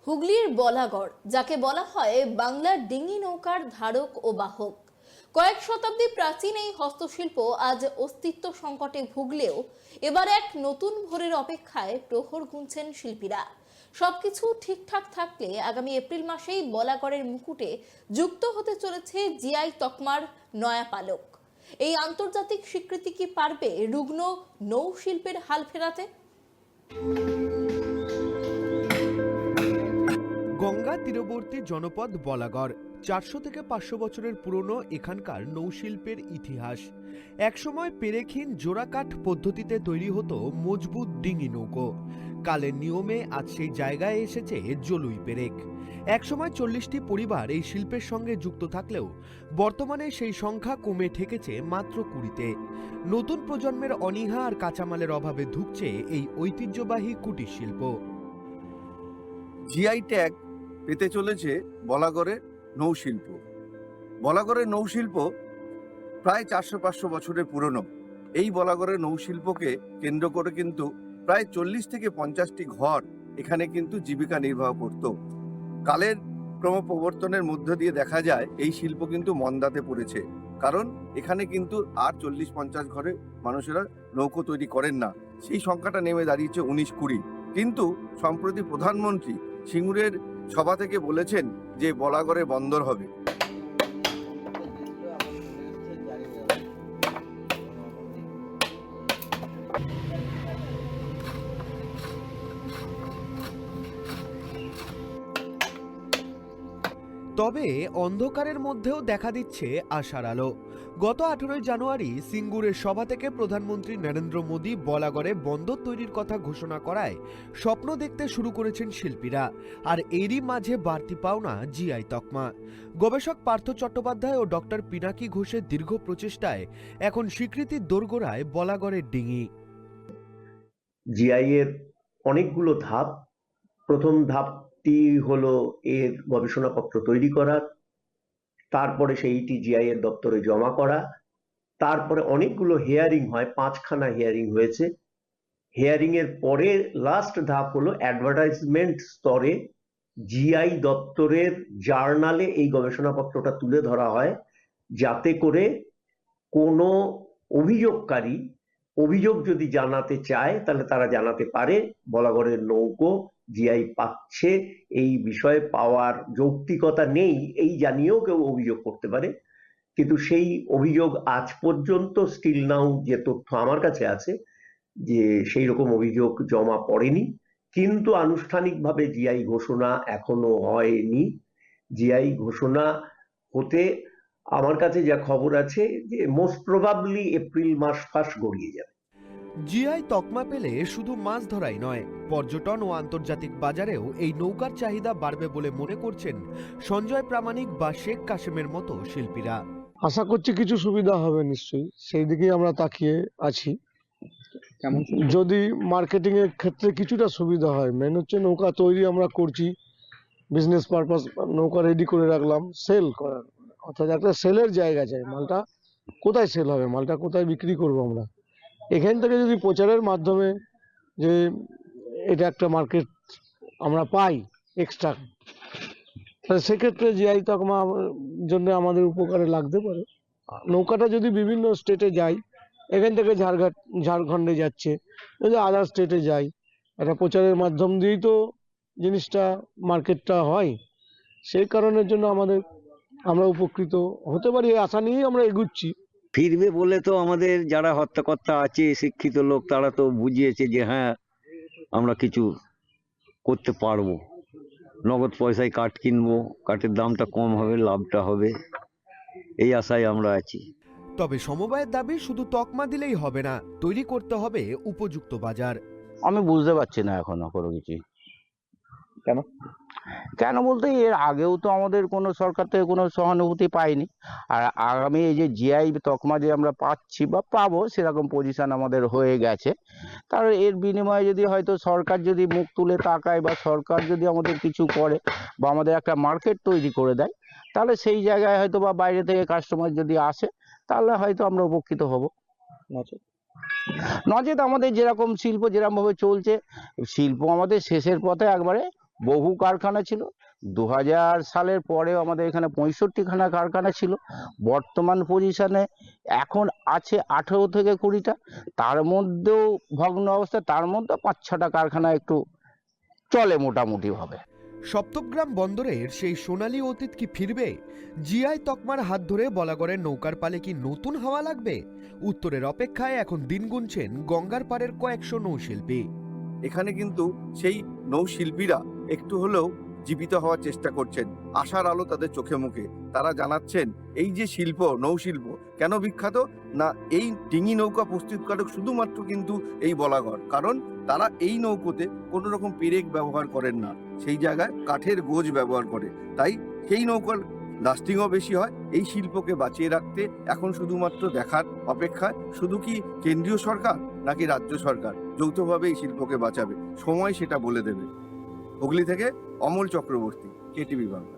হুগলির বলাগড়, যাকে বলা হয় বাংলার ডিঙি নৌকার ধারক ও বাহক। কয়েক শতাব্দী প্রাচীন এই হস্তশিল্প আজ অস্তিত্ব সংকটে ভুগলেও এবার এক নতুন ভোরের অপেক্ষায় প্রহর গুনছেন শিল্পীরা। সবকিছু ঠিকঠাক থাকলে আগামী এপ্রিল মাসেই বলাগড়ের মুকুটে যুক্ত হতে চলেছে জিআই তকমার নয়া পালক। এই আন্তর্জাতিক স্বীকৃতি কি পারবে রুগ্ন নৌশিল্পের হাল ফেরাতে? গঙ্গা তীরবর্তী জনপদ বলাগড় 400 থেকে 500 বছরের পুরনো এখানকার নৌশিল্পের ইতিহাস। একসময় পেরেখিন জোড়াকাঠ পদ্ধতিতে তৈরি হতো মজবুত ডিঙি নৌকো। কালের নিয়মে আজ সেই জায়গায় এসেছে জলুই পেরেক। একসময় 40টি পরিবার এই শিল্পের সঙ্গে যুক্ত থাকলেও বর্তমানে সেই সংখ্যা কমে ঠেকেছে মাত্র 20-তে। নতুন প্রজন্মের অনীহা আর কাঁচামালের অভাবে ধুঁকছে এই ঐতিহ্যবাহী কুটির শিল্প। জিআই ট্যাগ পেতে চলেছে বলাগড়ের নৌশিল্প। বলাগড়ের নৌশিল্প প্রায় 400-500 বছরের পুরনো। এই বলাগড়ের নৌশিল্পকে কেন্দ্র করে কিন্তু প্রায় 40 থেকে 50টি ঘর এখানে কিন্তু জীবিকা নির্বাহ করত। কালের ক্রমপ্রবর্তনের মধ্য দিয়ে দেখা যায় এই শিল্প কিন্তু মন্দাতে পড়েছে, কারণ এখানে কিন্তু আর 40-50 ঘরে মানুষেরা নৌকো তৈরি করেন না। সেই সংখ্যাটা নেমে দাঁড়িয়েছে 19-20। কিন্তু সম্প্রতি প্রধানমন্ত্রী সিঙ্গুরের সভা থেকে বলেছেন যে বলাগড়ে বন্দর হবে। তবে অন্ধকারের মধ্যেও দেখা দিচ্ছে আশার আলো। গত 18 জানুয়ারি সিঙ্গুরের সভা থেকে প্রধানমন্ত্রী নরেন্দ্র মোদী বলাগড়ে বন্দর তৈরির কথা ঘোষণা করায় স্বপ্ন দেখতে শুরু করেছেন শিল্পীরা। আর এরই মাঝে বাড়তি পাওনা জিআই তকমা। গবেষক পার্থ চট্টোপাধ্যায় ও ডক্টর পিনাকি ঘোষের দীর্ঘ প্রচেষ্টায় এখন স্বীকৃতির দোরগোড়ায় বলাগড়ের ডিঙি। জিআই এর অনেকগুলো ধাপ। প্রথম ধাপটি হলো এর গবেষণাপত্র তৈরি করা, তারপরে সেইটি জিআই এর দপ্তরে জমা করা, তারপরে অনেকগুলো হিয়ারিং হয়, 5খানা হিয়ারিং হয়েছে। হিয়ারিং এর পরে লাস্ট ধাপ হলো অ্যাডভার্টাইজমেন্ট স্তরে জিআই দপ্তরের জার্নালে এই গবেষণাপত্রটা তুলে ধরা হয়, যাতে করে কোনো অভিযোগকারী অভিযোগ যদি জানাতে চায় তাহলে তারা জানাতে পারে বলাগড়ের নৌকো জিআই পাচ্ছে, এই বিষয়ে পাওয়ার যৌক্তিকতা নেই এই জানিয়েও কেউ অভিযোগ করতে পারে। কিন্তু সেই অভিযোগ আজ পর্যন্ত স্টিল নাও যে তথ্য আমার কাছে আছে যে সেই রকম অভিযোগ জমা পড়েনি। কিন্তু আনুষ্ঠানিকভাবে জিআই ঘোষণা এখনো হয়নি। জিআই ঘোষণা হতে আমার কাছে যা খবর আছে যে মোস্ট প্রবাবলি এপ্রিল মাস ফার্স্ট গড়িয়ে যাবে। জিআই তকমা পেলে শুধু মাছ ধরাই নয়, পর্যটন ও আন্তর্জাতিক বাজারেও এই নৌকার চাহিদা বাড়বে বলে মনে করছেন সঞ্জয় প্রামাণিক বা শেখ কাশেমের মতো শিল্পীরা। আশা করছি কিছু সুবিধা হবে নিশ্চয়ই, সেই দিকেই আমরা তাকিয়ে আছি। যদি মার্কেটিং এর ক্ষেত্রে কিছুটা সুবিধা হয়, মেন হচ্ছে নৌকা তৈরি আমরা করছি বিজনেস পারপাস, নৌকা রেডি করে রাখলাম সেল করার, অর্থাৎ একটা সেলের জায়গা চাই। মালটা কোথায় সেল হবে, মালটা কোথায় বিক্রি করবো আমরা, এখান থেকে যদি প্রচারের মাধ্যমে যে এটা একটা মার্কেট আমরা পাই এক্সট্রা, তাহলে সেক্ষেত্রে জিআই তকমা জন্য আমাদের উপকারে লাগতে পারে। নৌকাটা যদি বিভিন্ন স্টেটে যায়, এখান থেকে ঝাড়খণ্ডে যাচ্ছে, যদি আদার স্টেটে যাই, একটা প্রচারের মাধ্যম দিয়েই তো জিনিসটা মার্কেটটা হয়। সেই কারণের জন্য আমরা উপকৃত হতে পারি, এই আশা নিয়েই আমরা এগুচ্ছি। ফিরবে বলে তো আমাদের যারা হর্তাকর্তা আছে, শিক্ষিত লোক, তারা তো বুঝিয়েছে যে হ্যাঁ আমরা কিছু করতে পারবো, নগদ পয়সায় কাঠ কিনবো, কাঠের দামটা কম হবে, লাভটা হবে, এই আশায় আমরা আছি। তবে সমবায়ের দাবি শুধু তকমা দিলেই হবে না, তৈরি করতে হবে উপযুক্ত বাজার। আমি বুঝতে পারছি না এখনো কোনো কিছু। কেন বলতে এর আগেও তো আমাদের কোনো সরকার থেকে কোনো সহানুভূতি পাইনি। আর আগামী এই যে জিআই তকমা যে আমরা পাচ্ছি বা পাবো, সেরকম পজিশন আমাদের হয়ে গেছে। তার এর বিনিময়ে যদি হয়তো সরকার যদি মুখ তুলে তাকায় বা সরকার যদি আমাদের কিছু করে বা আমাদের একটা মার্কেট তৈরি করে দেয়, তাহলে সেই জায়গায় হয়তো বা বাইরে থেকে কাস্টমার যদি আসে, তাহলে হয়তো আমরা উপকৃত হব। নচেত আমাদের যেরকম শিল্প যেরকম ভাবে চলছে, শিল্প আমাদের শেষের পথে একবারে বহু কারখানা ছিল। 2000 সালের পরেও আমাদের এখানে 65খানা কারখানা ছিল। বর্তমান পজিশনে এখন আছে 18 থেকে 20টা, তার মধ্যেও ভগ্ন অবস্থা, তার মধ্যে 5-6টা কারখানা একটু চলে মোটামুটি ভাবে। সপ্তগ্রাম বন্দরের সেই সোনালী অতীত কি ফিরবে? জিআই তকমার হাত ধরে বলাগড়ের নৌকার পালে কি নতুন হাওয়া লাগবে? উত্তরের অপেক্ষায় এখন দিন গুনছেন গঙ্গার পাড়ের কয়েকশো নৌশিল্পী। এখানে কিন্তু সেই নৌশিল্পীরা একটু হলেও জীবিত হওয়ার চেষ্টা করছেন, আশার আলো তাদের চোখে মুখে। তারা জানাচ্ছেন এই যে শিল্প, নৌশিল্প কেন বিখ্যাত, না এই ডিঙি নৌকা প্রস্তুতকারক শুধুমাত্র কিন্তু এই বলাগড়। কারণ তারা এই নৌকোতে কোনো রকম পেরেক ব্যবহার করেন না, সেই জায়গায় কাঠের গোজ ব্যবহার করে, তাই সেই নৌকার লাস্টিংও বেশি হয়। এই শিল্পকে বাঁচিয়ে রাখতে এখন শুধুমাত্র দেখার অপেক্ষায়, শুধু কি কেন্দ্রীয় সরকার নাকি রাজ্য সরকার যৌথভাবে এই শিল্পকে বাঁচাবে, সময় সেটা বলে দেবে। হুগলি থেকে অমল চক্রবর্তী, কেটিভি বাংলা।